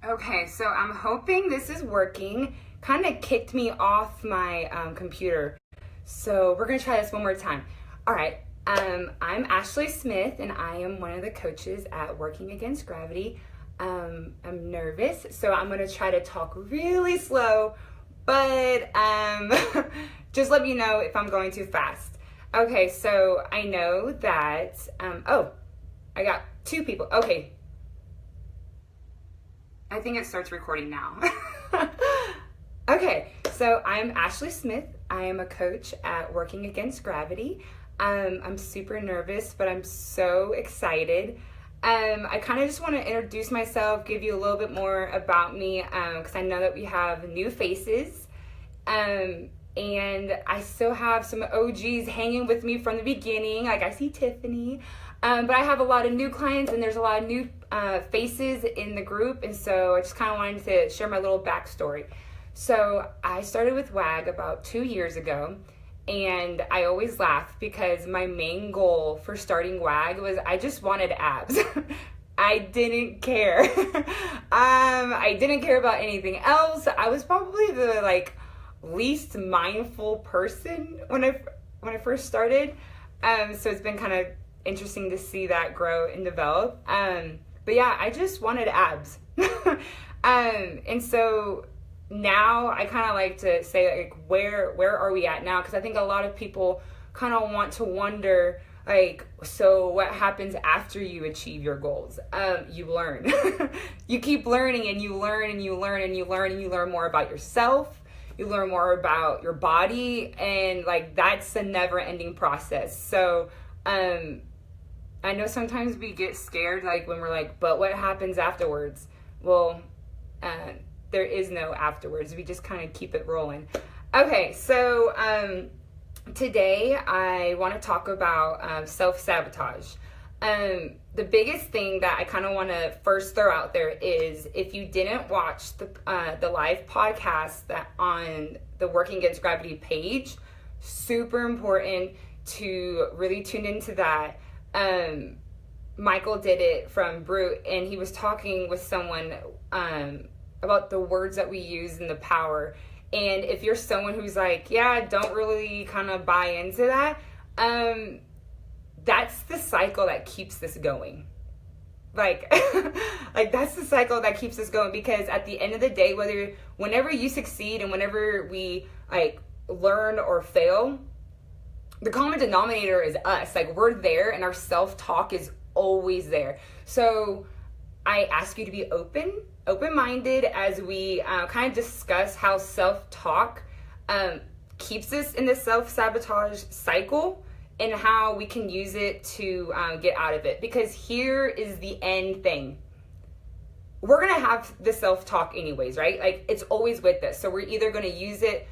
Okay, so I'm hoping this is working. Kind of kicked me off my computer. So we're gonna try this one more time. All right, I'm Ashley Smith and I am one of the coaches at Working Against Gravity. I'm nervous, so I'm gonna try to talk really slow, but just let me know if I'm going too fast. Okay, so I know that, oh, I got two people. Okay, I think it starts recording now. Okay, so I'm Ashley Smith. I am a coach at Working Against Gravity. I'm super nervous, but I'm so excited. I kind of just want to introduce myself, give you a little bit more about me, because I know that we have new faces. And I still have some OGs hanging with me from the beginning. Like I see Tiffany. But I have a lot of new clients and there's a lot of new faces in the group. And so I just kind of wanted to share my little backstory. So I started with WAG about 2 years ago. And I always laugh because my main goal for starting WAG was I just wanted abs. I didn't care. I didn't care about anything else. I was probably the least mindful person when I first started. So it's been kind of interesting to see that grow and develop. But yeah, I just wanted abs. And so now I kind of like to say where are we at now? Because I think a lot of people kind of want to wonder so what happens after you achieve your goals? You learn. You keep learning and you learn and you learn and you learn and you learn more about yourself. You learn more about your body, and that's a never-ending process. So I know sometimes we get scared when we're but what happens afterwards? Well, there is no afterwards. We just kind of keep it rolling. Okay, so today I want to talk about self-sabotage. The biggest thing that I kind of want to first throw out there is if you didn't watch the live podcast that on the Working Against Gravity page, super important to really tune into that. Michael did it from Brute, and he was talking with someone about the words that we use and the power. And if you're someone who's don't really kind of buy into that, that's the cycle that keeps this going. That's the cycle that keeps us going, because at the end of the day, whenever you succeed and whenever we learn or fail, the common denominator is us. We're there and our self-talk is always there. So I ask you to be open-minded as we kind of discuss how self-talk keeps us in the self-sabotage cycle and how we can use it to get out of it. Because here is the end thing. We're going to have the self-talk anyways, right? It's always with us. So we're either going to use it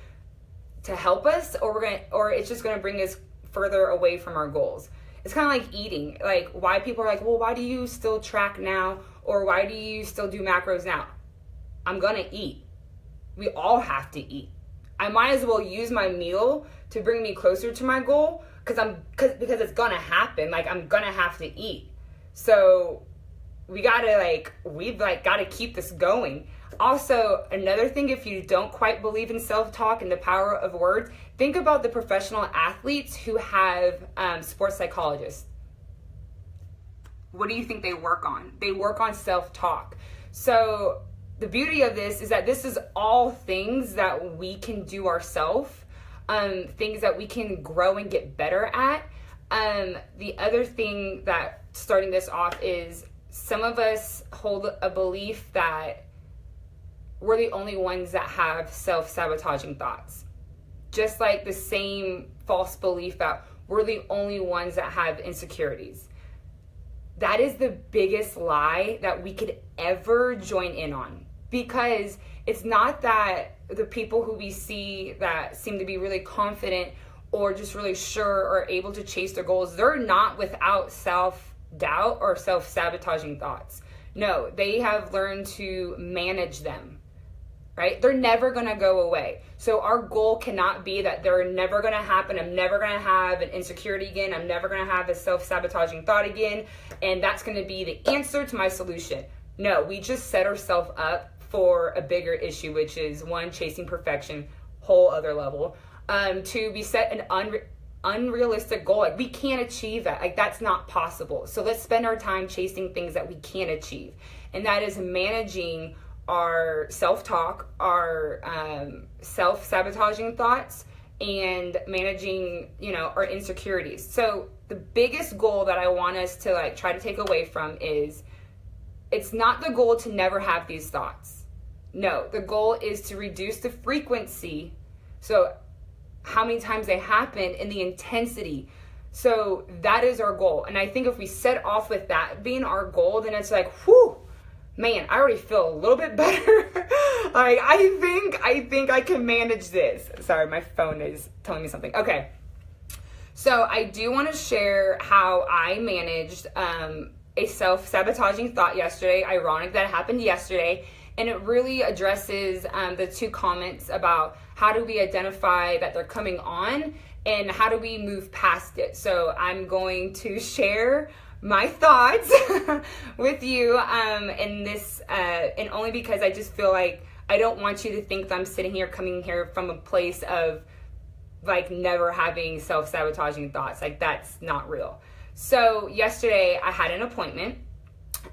to help us or it's just going to bring us further away from our goals. It's kind of like eating. Why people are well, why do you still track now? Or why do you still do macros now? I'm going to eat. We all have to eat. I might as well use my meal to bring me closer to my goal because it's going to happen. I'm going to have to eat. So we've got to keep this going. Also, another thing, if you don't quite believe in self-talk and the power of words, think about the professional athletes who have sports psychologists. What do you think they work on? They work on self-talk. So the beauty of this is that this is all things that we can do ourselves, things that we can grow and get better at. The other thing that starting this off is some of us hold a belief that we're the only ones that have self-sabotaging thoughts. Just like the same false belief that we're the only ones that have insecurities. That is the biggest lie that we could ever join in on, because it's not that the people who we see that seem to be really confident or just really sure or able to chase their goals, they're not without self-doubt or self-sabotaging thoughts. No, they have learned to manage them, right? They're never going to go away. So our goal cannot be that they're never going to happen. I'm never going to have an insecurity again. I'm never going to have a self-sabotaging thought again. And that's going to be the answer to my solution. No, we just set ourselves up for a bigger issue, which is one, chasing perfection, whole other level. Two, we set an unrealistic goal. Like, we can't achieve that. Like, that's not possible. So let's spend our time chasing things that we can achieve. And that is managing our self-talk, our self-sabotaging thoughts, and managing, our insecurities. So the biggest goal that I want us to like try to take away from is, it's not the goal to never have these thoughts. No, the goal is to reduce the frequency. So how many times they happen and the intensity. So that is our goal. And I think if we set off with that being our goal, then it's like, whew, man, I already feel a little bit better. Like, I think I can manage this. Sorry, my phone is telling me something. Okay. So I do want to share how I managed a self-sabotaging thought yesterday. Ironic that it happened yesterday. And it really addresses the two comments about how do we identify that they're coming on and how do we move past it. So I'm going to share my thoughts with you in this, and only because I just feel like I don't want you to think that I'm coming here from a place of like never having self-sabotaging thoughts. Like, that's not real. So yesterday I had an appointment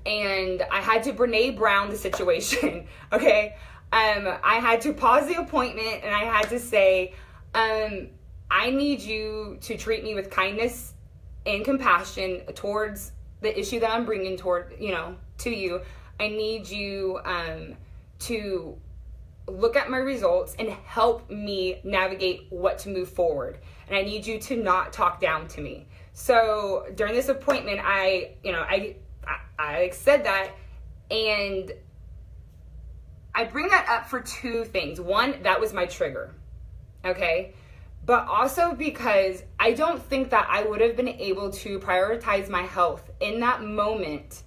and I had to Brene Brown the situation. Okay. I had to pause the appointment and I had to say, I need you to treat me with kindness and compassion towards the issue that I'm bringing to you. I need you to look at my results and help me navigate what to move forward. And I need you to not talk down to me. So during this appointment, I said that, and I bring that up for two things. One, that was my trigger. Okay. But also because I don't think that I would have been able to prioritize my health in that moment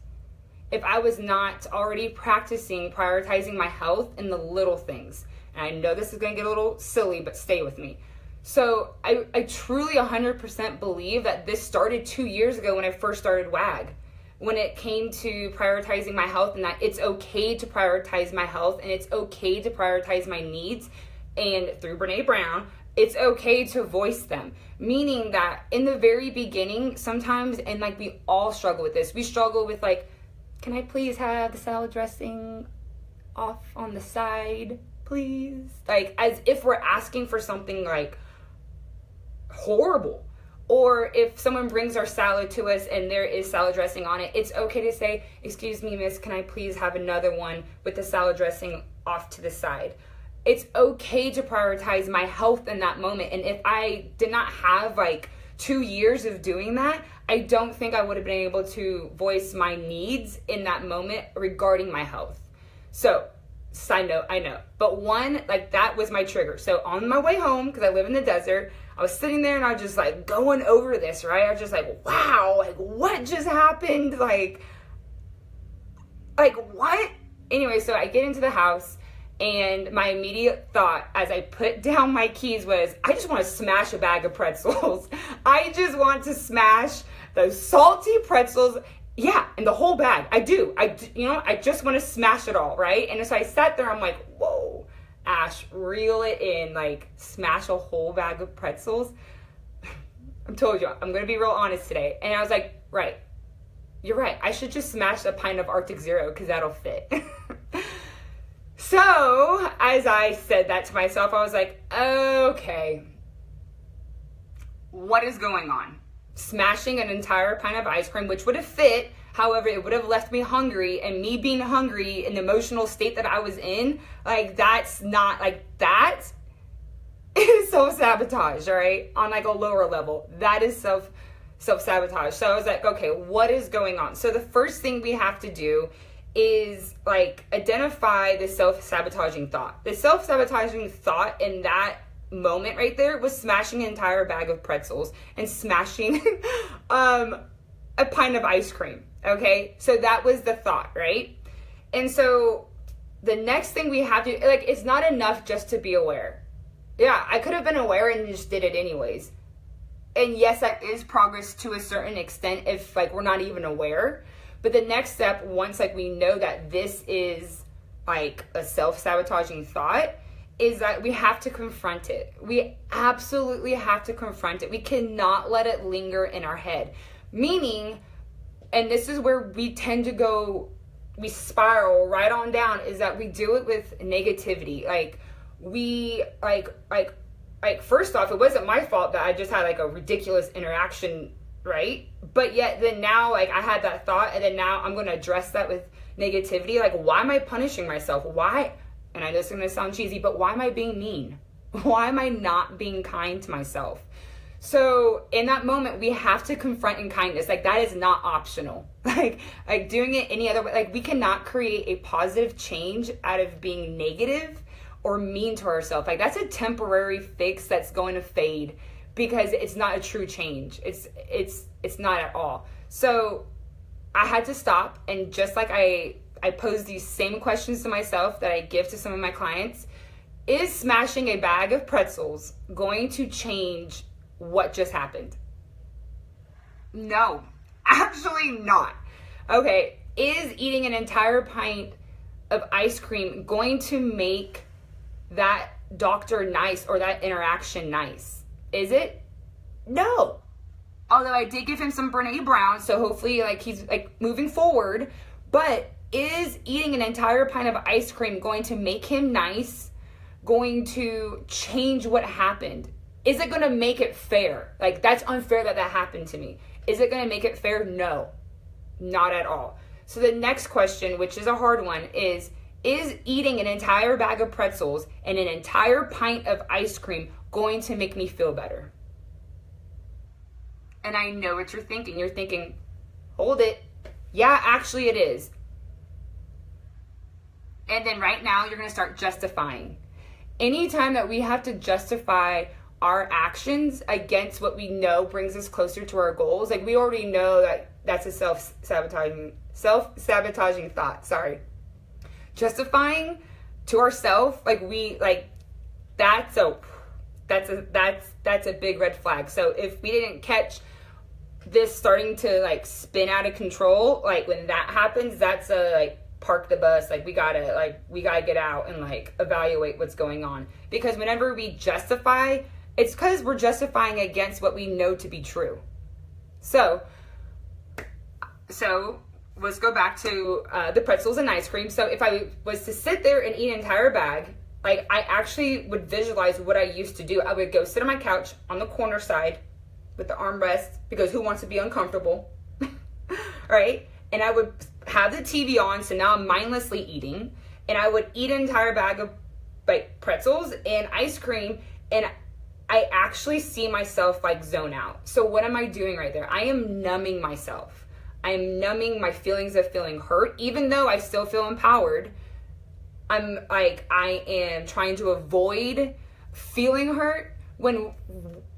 if I was not already practicing prioritizing my health in the little things. And I know this is going to get a little silly, but stay with me. So I truly 100% believe that this started 2 years ago when I first started WAG. When it came to prioritizing my health, and that it's okay to prioritize my health and it's okay to prioritize my needs. And through Brene Brown, it's okay to voice them. Meaning that in the very beginning, sometimes, and like we all struggle with this, we struggle with like, can I please have the salad dressing off on the side, please? Like, as if we're asking for something like horrible. Or if someone brings our salad to us and there is salad dressing on it, it's okay to say, excuse me, miss, can I please have another one with the salad dressing off to the side? It's okay to prioritize my health in that moment. And if I did not have like 2 years of doing that, I don't think I would have been able to voice my needs in that moment regarding my health. So, side note, I know. But one, like, that was my trigger. So on my way home, because I live in the desert, I was sitting there and I was just like going over this, right? I was just like, wow, like what just happened? Like what? Anyway, so I get into the house and my immediate thought as I put down my keys was, I just want to smash a bag of pretzels. I just want to smash those salty pretzels. Yeah, and the whole bag. I do. I just want to smash it all, right? And so I sat there, I'm like, whoa, Ash, reel it in, like smash a whole bag of pretzels. I'm told you, I'm going to be real honest today. And I was like, right, you're right. I should just smash a pint of Arctic Zero because that'll fit. So as I said that to myself, I was like, okay, what is going on? Smashing an entire pint of ice cream, which would have fit. However, it would have left me hungry, and me being hungry in the emotional state that I was in, like, that's not, like, that is self-sabotage, all right? On, like, a lower level. That is self-sabotage. So I was like, okay, what is going on? So the first thing we have to do is, like, identify the self-sabotaging thought. The self-sabotaging thought in that moment right there was smashing an entire bag of pretzels and smashing a pint of ice cream. Okay, so that was the thought, right? And so the next thing we have to, like, it's not enough just to be aware. Yeah, I could have been aware and just did it anyways. And yes, that is progress to a certain extent if, like, we're not even aware. But the next step, once like we know that this is like a self-sabotaging thought, is that we have to confront it. We absolutely have to confront it. We cannot let it linger in our head. Meaning, and this is where we tend to go, we spiral right on down, is that we do it with negativity. Like we first off, it wasn't my fault that I just had like a ridiculous interaction, right? But yet then now like I had that thought, and then now I'm going to address that with negativity. Like, why am I punishing myself? Why? And I know it's going to sound cheesy, but why am I being mean? Why am I not being kind to myself? So in that moment, we have to confront in kindness. Like, that is not optional. Like doing it any other way. Like, we cannot create a positive change out of being negative or mean to ourselves. Like, that's a temporary fix that's going to fade, because it's not a true change. It's not at all. So I had to stop, and just like I pose these same questions to myself that I give to some of my clients. Is smashing a bag of pretzels going to change what just happened? No, actually not. Okay, is eating an entire pint of ice cream going to make that doctor nice or that interaction nice? Is it? No. Although I did give him some Brene Brown, so hopefully like he's like moving forward. But is eating an entire pint of ice cream going to make him nice? Going to change what happened? Is it going to make it fair? Like, that's unfair that happened to me. Is it going to make it fair? No, not at all. So the next question, which is a hard one, is eating an entire bag of pretzels and an entire pint of ice cream going to make me feel better? And I know what you're thinking. You're thinking, hold it. Yeah, actually it is. And then right now you're going to start justifying. Anytime that we have to justify our actions against what we know brings us closer to our goals, like we already know that that's a self-sabotaging thought. Sorry. Justifying to ourselves, that's a big red flag. So if we didn't catch this starting to like spin out of control, like when that happens, that's a like park the bus. Like we gotta get out and like evaluate what's going on. Because whenever we justify, it's because we're justifying against what we know to be true. So let's go back to the pretzels and ice cream. So if I was to sit there and eat an entire bag, like I actually would visualize what I used to do. I would go sit on my couch on the corner side with the armrest, because who wants to be uncomfortable? Right? And I would have the TV on, so now I'm mindlessly eating, and I would eat an entire bag of like pretzels and ice cream, and I actually see myself like zone out. So what am I doing right there? I am numbing myself. I am numbing my feelings of feeling hurt, even though I still feel empowered. I am trying to avoid feeling hurt when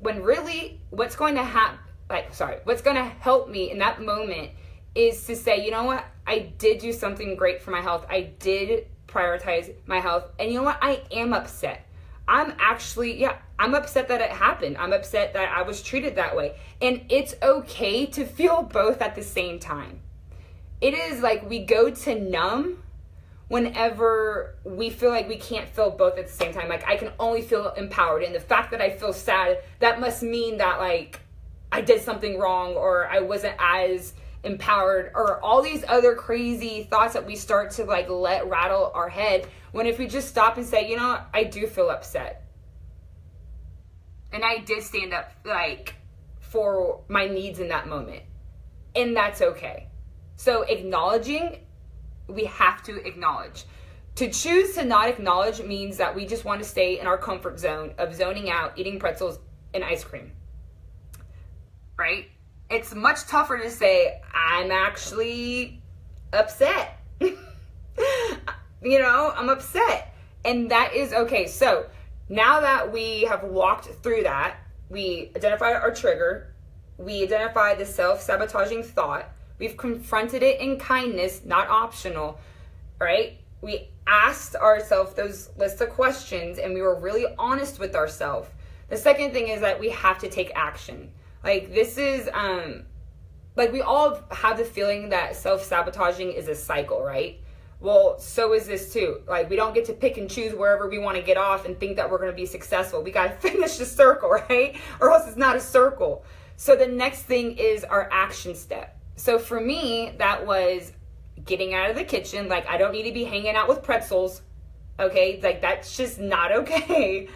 really what's going to help me in that moment is to say, you know what? I did do something great for my health. I did prioritize my health. And you know what? I am upset. I'm upset that it happened. I'm upset that I was treated that way. And it's okay to feel both at the same time. It is like we go to numb whenever we feel like we can't feel both at the same time. Like I can only feel empowered. And the fact that I feel sad, that must mean that like I did something wrong, or I wasn't as empowered, or all these other crazy thoughts that we start to like let rattle our head, when if we just stop and say, you know, I do feel upset, and I did stand up like for my needs in that moment, and that's okay. So acknowledging, we have to acknowledge. To choose to not acknowledge means that we just want to stay in our comfort zone of zoning out, eating pretzels and ice cream, right? It's much tougher to say, I'm actually upset. You know, I'm upset. And that is okay. So now that we have walked through that, we identified our trigger, we identified the self-sabotaging thought, we've confronted it in kindness, not optional, right? We asked ourselves those list of questions, and we were really honest with ourselves. The second thing is that we have to take action. Like this is like we all have the feeling that self-sabotaging is a cycle, right? Well, so is this too. Like, we don't get to pick and choose wherever we want to get off and think that we're going to be successful. We got to finish the circle, right? Or else it's not a circle. So the next thing is our action step. So for me, that was getting out of the kitchen. Like, I don't need to be hanging out with pretzels. Okay? Like, that's just not okay.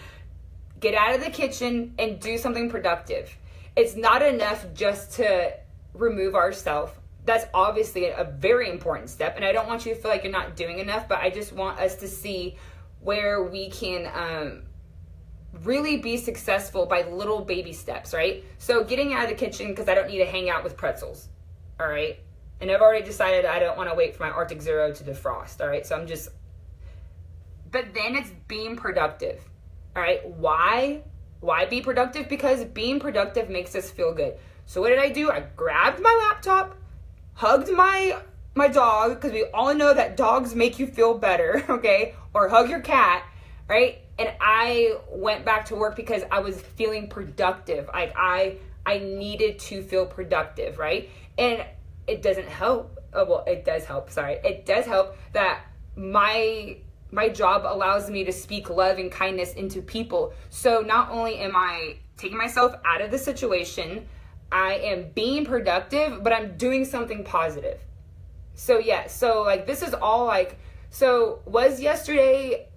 Get out of the kitchen and do something productive. It's not enough just to remove ourselves. That's obviously a very important step, and I don't want you to feel like you're not doing enough, but I just want us to see where we can really be successful by little baby steps, right? So getting out of the kitchen because I don't need to hang out with pretzels, all right? And I've already decided I don't want to wait for my Arctic Zero to defrost, all right? So but then it's being productive, all right? Why be productive? Because being productive makes us feel good. So what did I do? I grabbed my laptop, hugged my dog, because we all know that dogs make you feel better, okay? Or hug your cat, right? And I went back to work because I was feeling productive. Like I needed to feel productive, right? And it doesn't help. Oh, well, it does help. Sorry. It does help that my job allows me to speak love and kindness into people. So not only am I taking myself out of the situation, I am being productive, but I'm doing something positive. So yeah, so like this is all like, so was yesterday,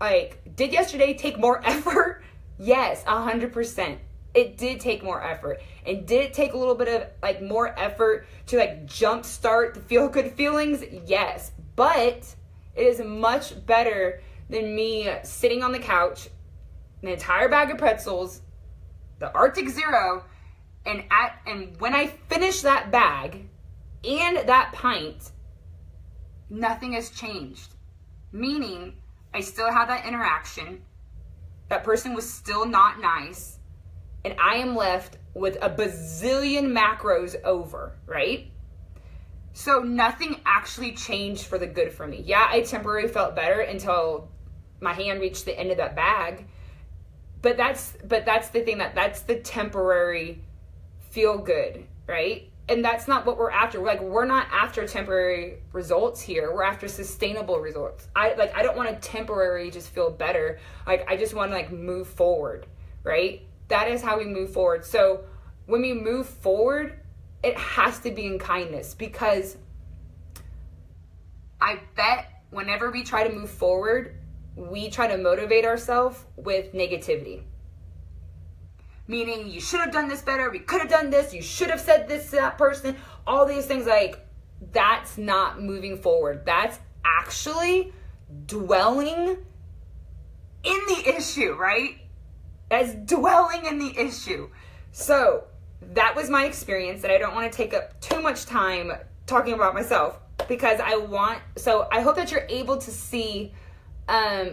like, did yesterday take more effort? Yes, 100%. It did take more effort. And did it take a little bit of like more effort to like jumpstart the feel good feelings? Yes, but it is much better than me sitting on the couch, an entire bag of pretzels, the Arctic Zero, and when I finish that bag and that pint, nothing has changed. Meaning, I still have that interaction. That person was still not nice. And I am left with a bazillion macros over, right? So nothing actually changed for the good for me. Yeah, I temporarily felt better until my hand reached the end of that bag. But that's the thing, that's the temporary feel good, right? And that's not what we're after. We're not after temporary results here. We're after sustainable results. I don't want to temporarily just feel better. Like, I just want to like move forward, right? That is how we move forward. So when we move forward, it has to be in kindness, because I bet whenever we try to move forward, we try to motivate ourselves with negativity. Meaning, you should have done this better, we could have done this, you should have said this to that person, all these things. Like, that's not moving forward. That's actually dwelling in the issue, right? That's dwelling in the issue. So that was my experience, and I don't want to take up too much time talking about myself, because I hope that you're able to see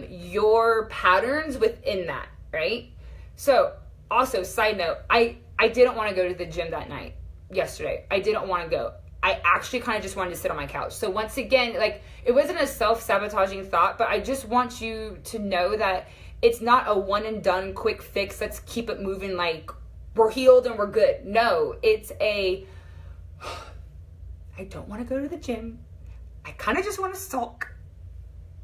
your patterns within that, right? So also, side note, I didn't want to go to the gym that night yesterday. I didn't want to go. I actually kind of just wanted to sit on my couch. So once again, like, it wasn't a self-sabotaging thought, but I just want you to know that it's not a one and done quick fix. Let's keep it moving, like we're healed and we're good. No, it's I don't want to go to the gym. I kind of just want to sulk.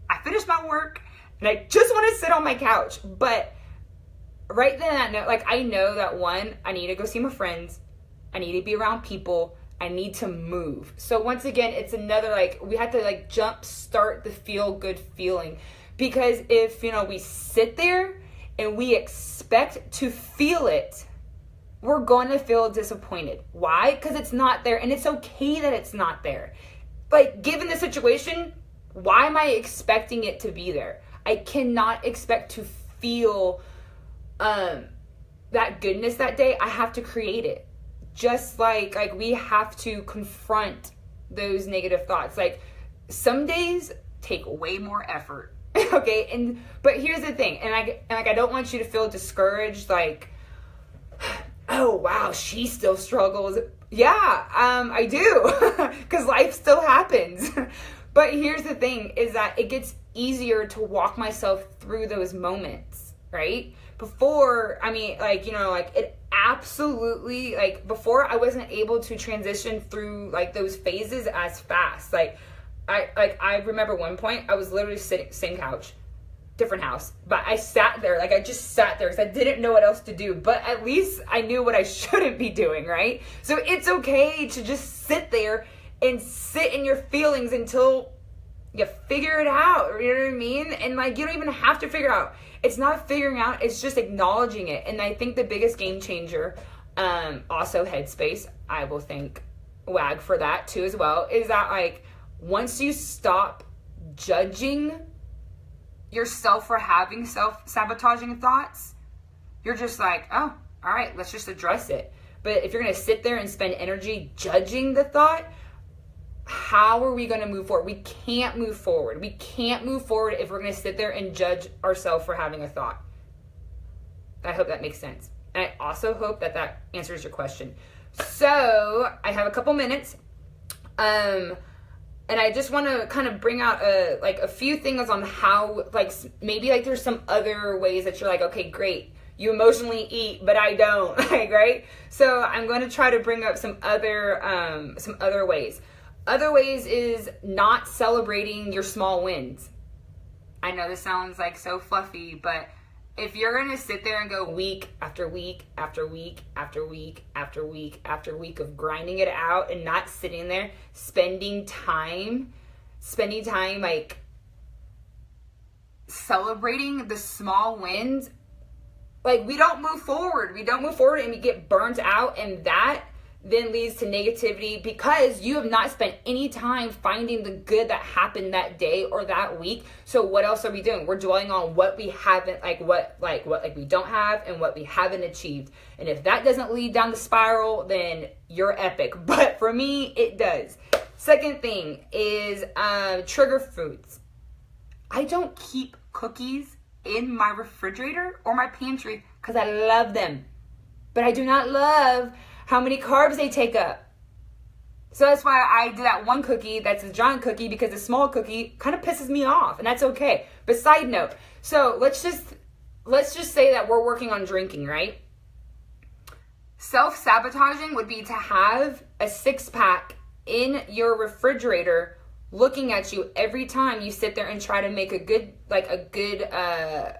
I finished my work and I just want to sit on my couch. But right then, like, I know that one, I need to go see my friends. I need to be around people. I need to move. So once again, it's another, like, we have to like jump start the feel good feeling. Because if, we sit there and we expect to feel it, we're going to feel disappointed. Why? Because it's not there, and it's okay that it's not there. Like, given the situation, why am I expecting it to be there? I cannot expect to feel that goodness that day. I have to create it. Just like we have to confront those negative thoughts. Like, some days take way more effort. Okay, but here's the thing, and I don't want you to feel discouraged, like, oh wow, she still struggles. Yeah, I do, because life still happens. But here's the thing, is that it gets easier to walk myself through those moments, right? before, I mean, like, you know, like it absolutely, like before I wasn't able to transition through like those phases as fast. Like I remember one point I was literally sitting, same couch, different house, but I sat there, like I just sat there because I didn't know what else to do, but at least I knew what I shouldn't be doing, right? So it's okay to just sit there and sit in your feelings until you figure it out, you know what I mean? And like, you don't even have to figure out. It's not figuring out, it's just acknowledging it. And I think the biggest game changer, also Headspace, I will thank WAG for that too as well, is that like, once you stop judging yourself for having self-sabotaging thoughts, you're just like, oh, all right, let's just address it. But if you're going to sit there and spend energy judging the thought, how are we going to move forward? We can't move forward. We can't move forward if we're going to sit there and judge ourselves for having a thought. I hope that makes sense. And I also hope that that answers your question. So I have a couple minutes. And I just want to kind of bring out a few things on how, like, maybe like there's some other ways that you're like, okay, great, you emotionally eat, but I don't, like, right? So I'm going to try to bring up some other ways. Other ways is not celebrating your small wins. I know this sounds like so fluffy, but if you're going to sit there and go week after week after week after week after week after week of grinding it out and not sitting there, spending time like celebrating the small wins, like we don't move forward. We don't move forward and we get burnt out, and that then leads to negativity because you have not spent any time finding the good that happened that day or that week. So what else are we doing? We're dwelling on what we haven't, what we don't have and what we haven't achieved. And if that doesn't lead down the spiral, then you're epic. But for me, it does. Second thing is trigger foods. I don't keep cookies in my refrigerator or my pantry because I love them. But I do not love how many carbs they take up. So that's why I do that one cookie that's a giant cookie, because the small cookie kind of pisses me off, and that's okay. But side note, so let's just say that we're working on drinking, right? Self-sabotaging would be to have a 6-pack in your refrigerator looking at you every time you sit there and try to make a good, I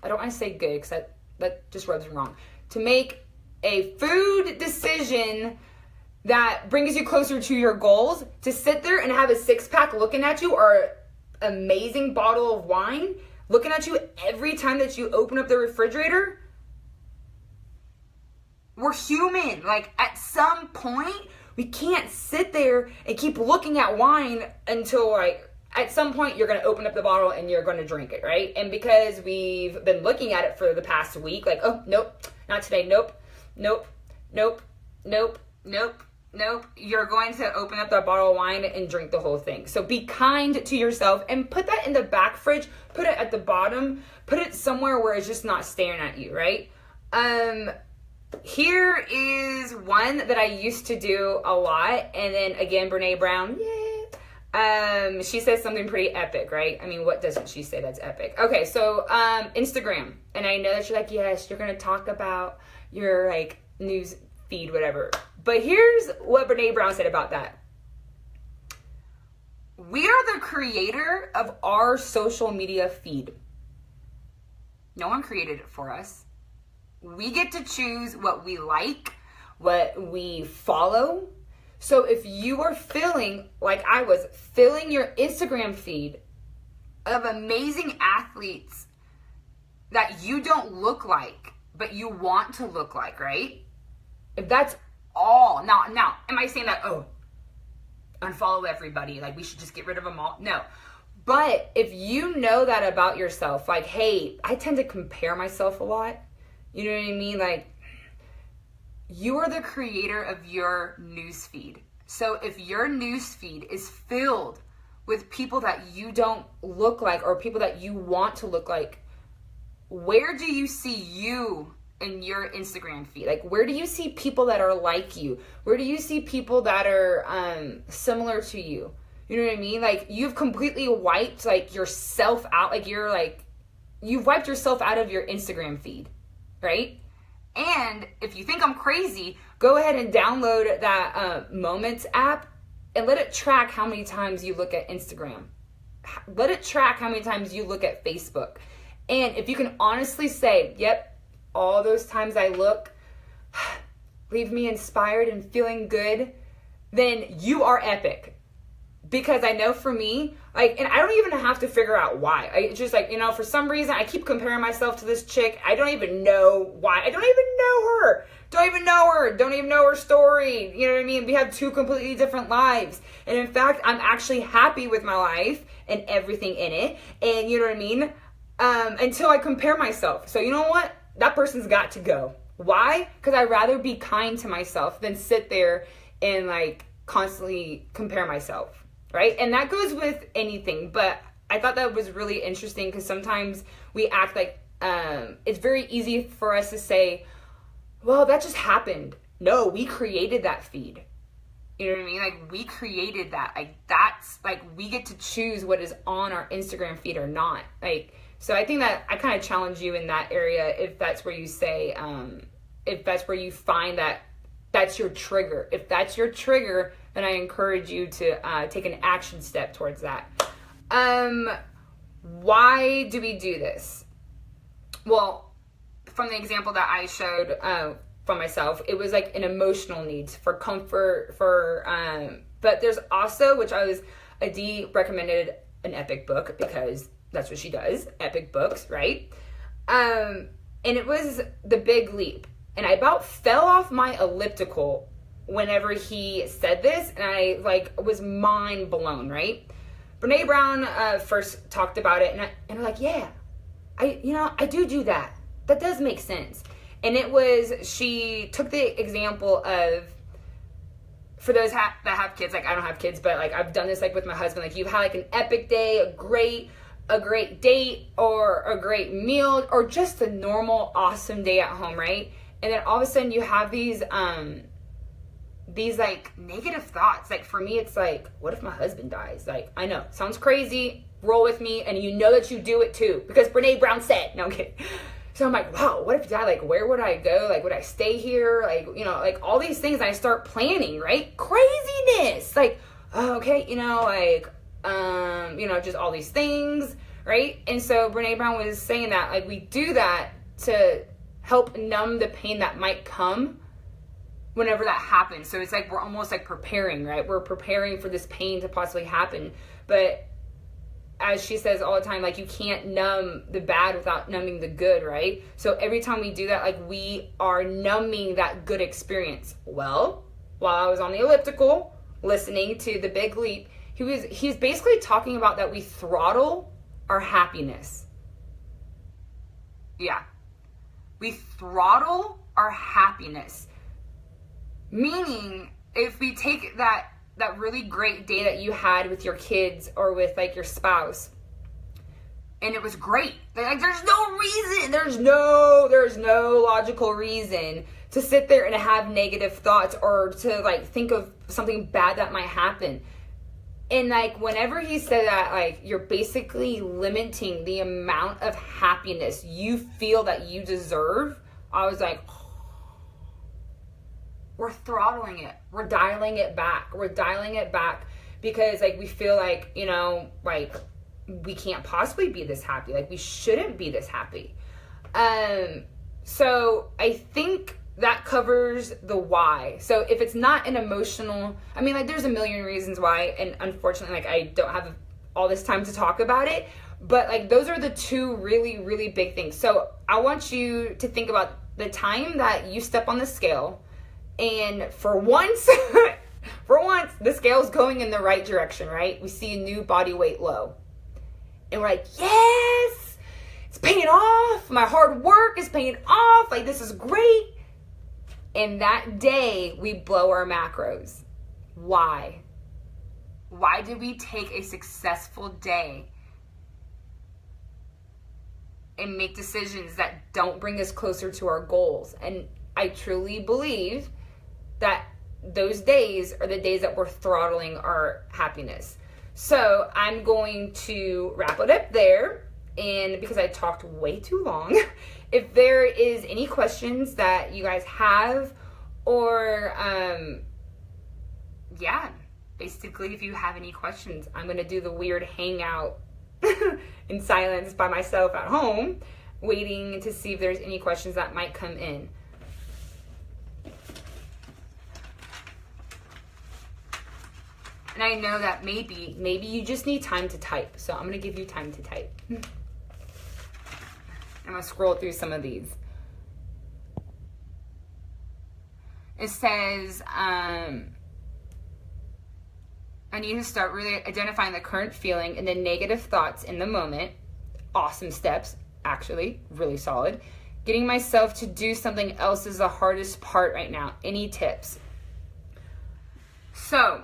don't want to say good because that just rubs me wrong. To make a food decision that brings you closer to your goals, to sit there and have a 6-pack looking at you, or an amazing bottle of wine looking at you every time that you open up the refrigerator. We're human. Like, at some point, we can't sit there and keep looking at wine until, like, at some point you're going to open up the bottle and you're going to drink it, right? And because we've been looking at it for the past week, like, oh, nope, not today, nope. You're going to open up that bottle of wine and drink the whole thing. So be kind to yourself and put that in the back fridge. Put it at the bottom. Put it somewhere where it's just not staring at you, right? Here is one that I used to do a lot. And then again, Brene Brown, yay. She says something pretty epic, right? I mean, what doesn't she say that's epic? Okay, so Instagram. And I know that you're like, yes, you're going to talk about your like news feed, whatever. But here's what Brene Brown said about that. We are the creator of our social media feed. No one created it for us. We get to choose what we like, what we follow. So if you are feeling like I was filling your Instagram feed of amazing athletes that you don't look like, but you want to look like, right? If that's all, now, am I saying that, oh, unfollow everybody, like we should just get rid of them all? No. But if you know that about yourself, like, hey, I tend to compare myself a lot. You know what I mean? Like, you are the creator of your news feed. So if your news feed is filled with people that you don't look like or people that you want to look like, where do you see you in your Instagram feed? Like, where do you see people that are like you? Where do you see people that are similar to you? You know what I mean? Like, you've completely wiped like yourself out. Like, you've wiped yourself out of your Instagram feed. right? And if you think I'm crazy, go ahead and download that Moments app and let it track how many times you look at Instagram. Let it track how many times you look at Facebook. And if you can honestly say, yep, all those times I look leave me inspired and feeling good, then you are epic. Because I know for me, like, and I don't even have to figure out why. It's just like, for some reason I keep comparing myself to this chick. I don't even know why. I don't even know her. Don't even know her story. You know what I mean? We have two completely different lives. And in fact, I'm actually happy with my life and everything in it. And you know what I mean? Until I compare myself. So you know what? That person's got to go. Why? Because I'd rather be kind to myself than sit there and like constantly compare myself. Right? And that goes with anything. But I thought that was really interesting because sometimes we act like it's very easy for us to say, well, that just happened. No, we created that feed. You know what I mean? Like, we created that. Like, that's, like, we get to choose what is on our Instagram feed or not. Like, so I think that I kind of challenge you in that area if that's where you say, if that's where you find that that's your trigger. If that's your trigger, then I encourage you to take an action step towards that. Why do we do this? Well, from the example that I showed from myself, it was like an emotional need for comfort, but there's also, which Adi recommended an epic book because that's what she does, epic books, right? And it was The Big Leap. And I about fell off my elliptical whenever he said this, and I was mind blown, right? Brene Brown first talked about it, and I'm like, yeah, I do that. That does make sense. And it was, she took the example of, for those that have kids, like I don't have kids, but like I've done this like with my husband, like you've had like an epic day, a great date, or a great meal, or just a normal awesome day at home, right? And then all of a sudden you have these like negative thoughts. Like for me, it's like, what if my husband dies? Like, I know, sounds crazy, roll with me, and you know that you do it too, because Brene Brown said, no, I'm kidding. So I'm like, wow, what if he died? Like, where would I go? Like, would I stay here? Like, like all these things, I start planning, right? Craziness. Like, okay, just all these things, right? And so Brene Brown was saying that, like, we do that to help numb the pain that might come whenever that happens. So it's like we're almost like preparing, right? We're preparing for this pain to possibly happen. But as she says all the time, like, you can't numb the bad without numbing the good, right? So every time we do that, like, we are numbing that good experience. Well, while I was on the elliptical listening to The Big Leap, he's basically talking about that we throttle our happiness. Yeah. We throttle our happiness. Meaning, if we take that really great day that you had with your kids or with like your spouse, and it was great, like, there's no logical reason to sit there and have negative thoughts or to like think of something bad that might happen. And like whenever he said that, like, you're basically limiting the amount of happiness you feel that you deserve, I was like, we're throttling it. We're dialing it back. Because like we feel like, like we can't possibly be this happy. Like we shouldn't be this happy. So I think that covers the why. So if it's not an emotional, I mean, like, there's a million reasons why, and unfortunately, like, I don't have all this time to talk about it, but like those are the two really, really big things. So I want you to think about the time that you step on the scale, and for once, the scale's going in the right direction, right? We see a new body weight low. And we're like, yes, it's paying off. My hard work is paying off. Like, this is great. And that day, we blow our macros. Why? Why did we take a successful day and make decisions that don't bring us closer to our goals? And I truly believe that those days are the days that we're throttling our happiness. So I'm going to wrap it up there. and because I talked way too long, if there is any questions that you guys have, or yeah, basically if you have any questions, I'm gonna do the weird hangout in silence by myself at home, waiting to see if there's any questions that might come in. And I know that maybe you just need time to type. So I'm gonna give you time to type. I'm gonna scroll through some of these. It says, I need to start really identifying the current feeling and the negative thoughts in the moment. Awesome steps, actually, really solid. Getting myself to do something else is the hardest part right now. Any tips? So,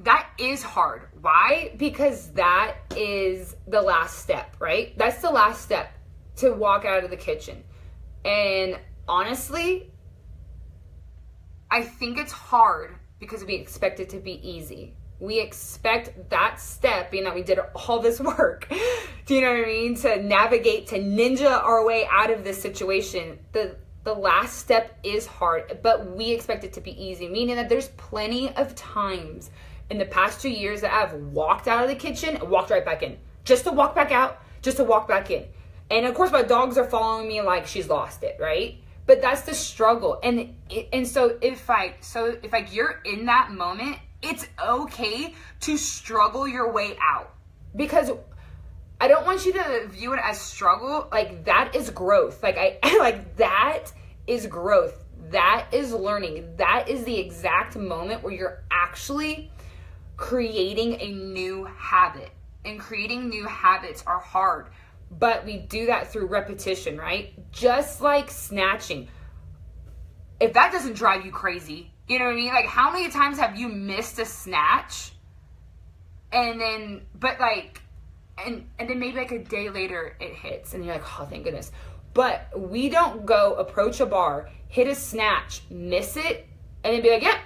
that is hard. Why? Because that is the last step, right? That's the last step to walk out of the kitchen. And honestly, I think it's hard because we expect it to be easy. We expect that step, being that we did all this work, do you know what I mean? To navigate, to ninja our way out of this situation. The last step is hard, but we expect it to be easy, meaning that there's plenty of times in the past 2 years that I've walked out of the kitchen and walked right back in. Just to walk back out, just to walk back in. And of course my dogs are following me like she's lost it, right? But that's the struggle. And so if you're in that moment, it's okay to struggle your way out. Because I don't want you to view it as struggle. Like, that is growth. Like that is growth. That is learning. That is the exact moment where you're actually creating a new habit. And creating new habits are hard. But we do that through repetition, right? Just like snatching. If that doesn't drive you crazy, you know what I mean? Like, how many times have you missed a snatch? And then, and then maybe like a day later it hits and you're like, oh, thank goodness. But we don't go approach a bar, hit a snatch, miss it, and then be like, yeah,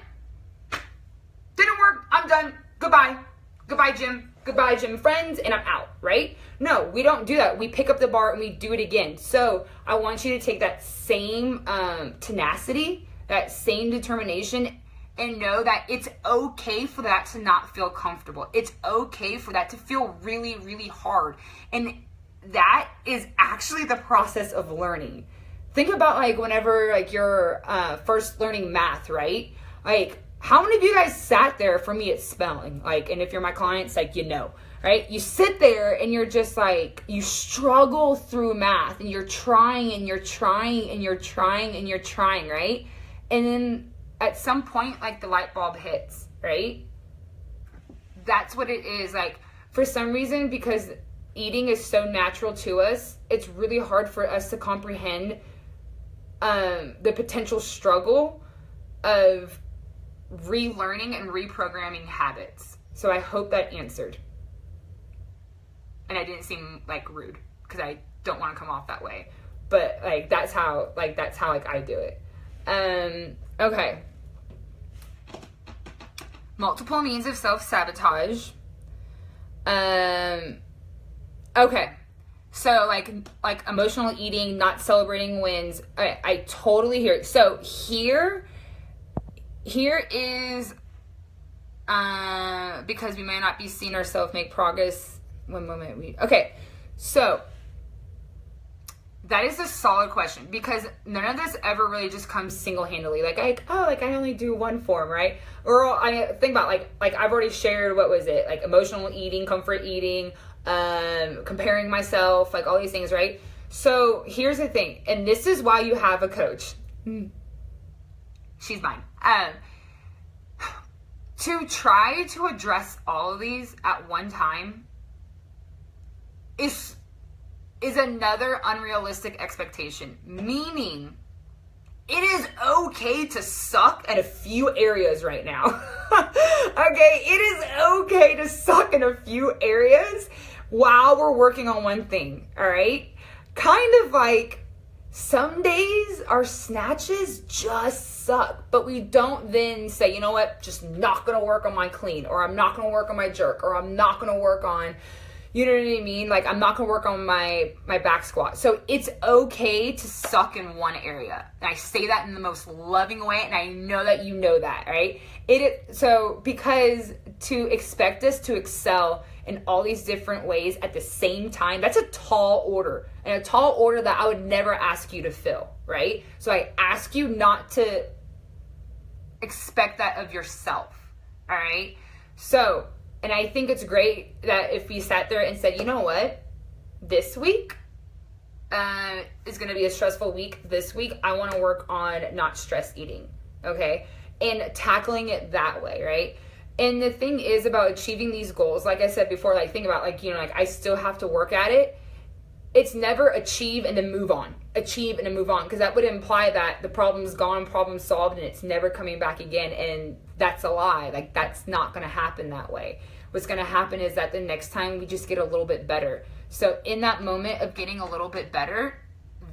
didn't work, I'm done, goodbye. Goodbye, Jim. Goodbye, Jim friends, and I'm out, right? No, we don't do that. We pick up the bar and we do it again. So I want you to take that same tenacity, that same determination, and know that it's okay for that to not feel comfortable. It's okay for that to feel really, really hard. And that is actually the process of learning. Think about like whenever like you're first learning math, right? Like, how many of you guys sat there? For me, it's spelling. Like, and if you're my clients, like, you know, right? You sit there and you're just like, you struggle through math and you're trying and you're trying and you're trying and you're trying, right? And then at some point, like, the light bulb hits, right? That's what it is. Like, for some reason, because eating is so natural to us, it's really hard for us to comprehend the potential struggle of relearning and reprogramming habits. So I hope that answered. And I didn't seem like rude, because I don't want to come off that way. But like that's how I do it. Okay. Multiple means of self-sabotage. Okay. So like emotional eating, not celebrating wins. I totally hear it. So here is, because we may not be seeing ourselves make progress. One moment. Okay. So that is a solid question, because none of this ever really just comes single-handedly. Like I only do one form, right? Or I think about like I've already shared, what was it? Like emotional eating, comfort eating, comparing myself, like all these things, right? So here's the thing, and this is why you have a coach. She's mine. To try to address all of these at one time is another unrealistic expectation, meaning it is okay to suck at a few areas right now. Okay, it is okay to suck in a few areas while we're working on one thing, all right? Kind of like some days our snatches just suck, but we don't then say, you know what, just not gonna work on my clean, or I'm not gonna work on my jerk, or I'm not gonna work on, You know what I mean? Like, I'm not gonna work on my back squat. So it's okay to suck in one area. And I say that in the most loving way, and I know that you know that, right? So because to expect us to excel in all these different ways at the same time, that's a tall order. And a tall order that I would never ask you to fill, right? So I ask you not to expect that of yourself, all right? So, and I think it's great that if we sat there and said, you know what, this week is going to be a stressful week. This week, I want to work on not stress eating, okay? And tackling it that way, right? And the thing is about achieving these goals, like I said before, like think about like, you know, like I still have to work at it. It's never achieve and then move on. Achieve and then move on. Because that would imply that the problem's gone, problem solved, and it's never coming back again. And that's a lie. Like that's not going to happen that way. What's going to happen is that the next time we just get a little bit better. So in that moment of getting a little bit better,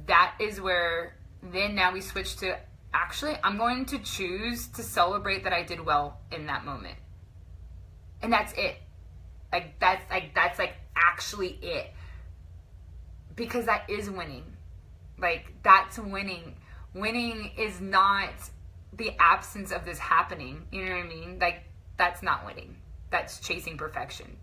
that is where then now we switch to, actually, I'm going to choose to celebrate that I did well in that moment. And that's it. That's actually it. Because that is winning. Like, that's winning. Winning is not the absence of this happening. You know what I mean? Like, that's not winning. That's chasing perfection.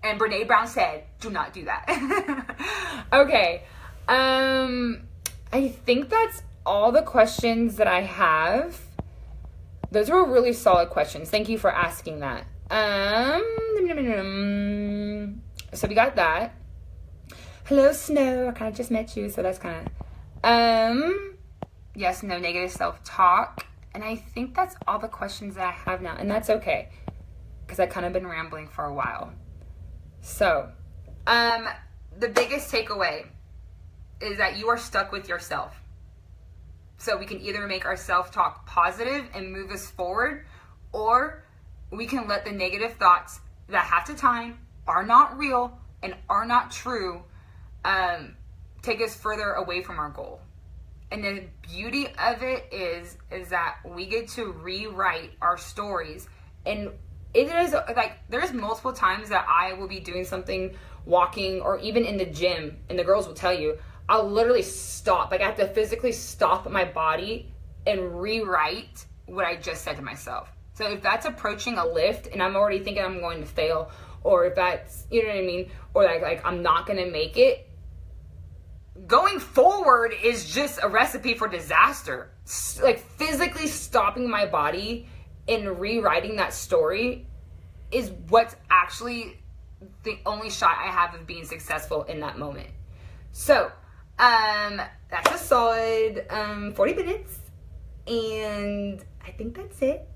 And Brene Brown said, do not do that. Okay. I think that's all the questions that I have. Those were really solid questions. Thank you for asking that. So we got that. Hello, Snow. I kind of just met you, so that's kind of... yes, no negative self-talk. And I think that's all the questions that I have now. And that's okay, because I've kind of been rambling for a while. So, the biggest takeaway is that you are stuck with yourself. So we can either make our self-talk positive and move us forward, or we can let the negative thoughts that half the time are not real and are not true take us further away from our goal. And the beauty of it is that we get to rewrite our stories. And it is like, there's multiple times that I will be doing something, walking, or even in the gym, and the girls will tell you, I'll literally stop. Like, I have to physically stop my body and rewrite what I just said to myself. So if that's approaching a lift and I'm already thinking I'm going to fail, or if that's, you know what I mean, or like I'm not going to make it, going forward is just a recipe for disaster. Like, physically stopping my body and rewriting that story is what's actually the only shot I have of being successful in that moment. So, that's a solid 40 minutes, and I think that's it.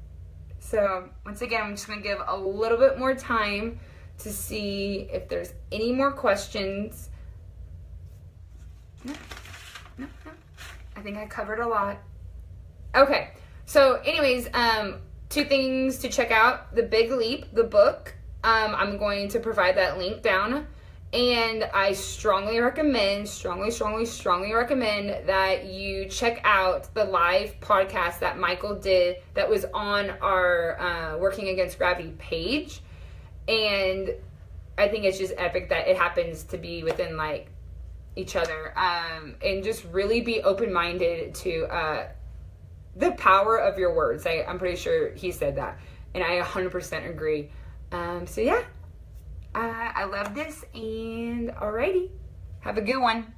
So, once again, I'm just going to give a little bit more time to see if there's any more questions. No. I think I covered a lot. Okay, so anyways, 2 things to check out. The Big Leap, the book. I'm going to provide that link down. And I strongly recommend that you check out the live podcast that Michael did that was on our Working Against Gravity page. And I think it's just epic that it happens to be within like each other. And just really be open-minded to the power of your words. I'm pretty sure he said that. And I 100% agree. So yeah. I love this, and alrighty. Have a good one.